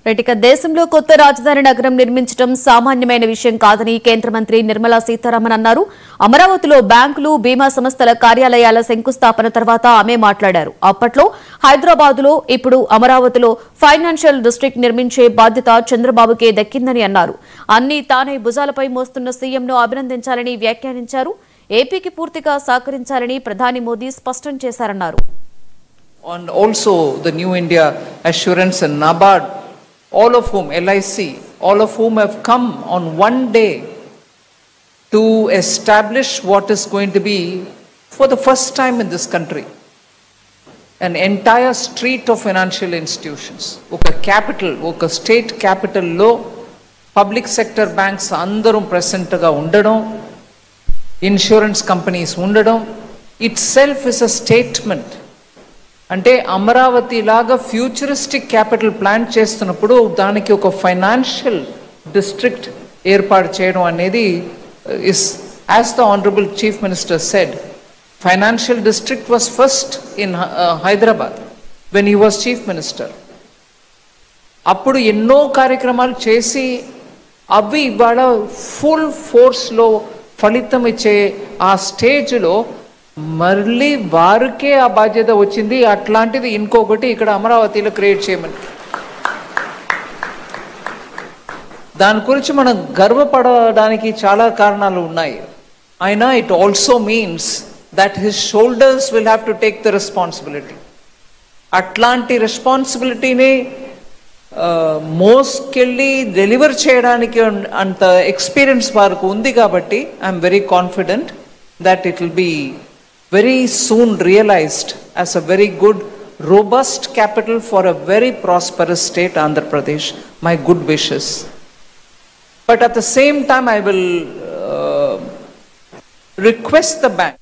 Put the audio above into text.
Right దేశంలో కొత్త రాజధాని నగరం నిర్మించడం సామాన్యమైన విషయం కాదని కేంద్ర మంత్రి నిర్మలా సీతారామన్ అన్నారు. అమరావతిలో బ్యాంకులు, బీమా సంస్థల కార్యాలయాల శంకుస్థాపన తర్వాత ఆమె మాట్లాడారు. అప్పట్లో హైదరాబాద్లో, ఇప్పుడు అమరావతిలో ఫైనాన్షియల్ డిస్ట్రిక్ట్ నిర్మించే బాధ్యత చంద్రబాబుకే దక్కిందని అన్నారు. అన్ని తానే భుజాలపై మోస్తున్న సీఎంను అభినందించాలని వ్యాఖ్యానించారు. ఏపీకి పూర్తిగా సహకరించాలని ప్రధాని మోదీ స్పష్టం చేశారన్నారు. And also the New India Assurance and NABARD, all of whom, LIC, all of whom have come on one day to establish what is going to be, for the first time in this country, an entire street of financial institutions. Oka capital, oka state capital lo public sector banks andarum present ga undadam, insurance companies undadam itself is a statement. అంటే అమరావతి లాగా futuristic capital plan చేస్తున్నప్పుడు దానికి ఒక financial district ఏర్పాటు చేయడం అనేది is, as the honourable chief minister said, financial district was first in Hyderabad when he was chief minister. అప్పుడు ఎన్నో కార్యక్రమాలు చేసి అవి ఇవాళ ఫుల్ ఫోర్స్లో ఫలితం ఇచ్చే ఆ స్టేజ్లో మళ్ళీ వారికే ఆ బాధ్యత వచ్చింది. అట్లాంటిది ఇంకొకటి ఇక్కడ అమరావతిలో క్రియేట్ చేయమని, దాని గురించి మనం గర్వపడడానికి చాలా కారణాలు ఉన్నాయి. అయినా it also means that his shoulders will have to take the responsibility. అట్లాంటి రెస్పాన్సిబిలిటీని మోసుకెళ్ళి డెలివర్ చేయడానికి అంత ఎక్స్పీరియన్స్ వారికి ఉంది. కాబట్టి I am very confident that it will be very soon realized as a very good, robust capital for a very prosperous state, Andhra Pradesh. My good wishes. But at the same time, I will request the bank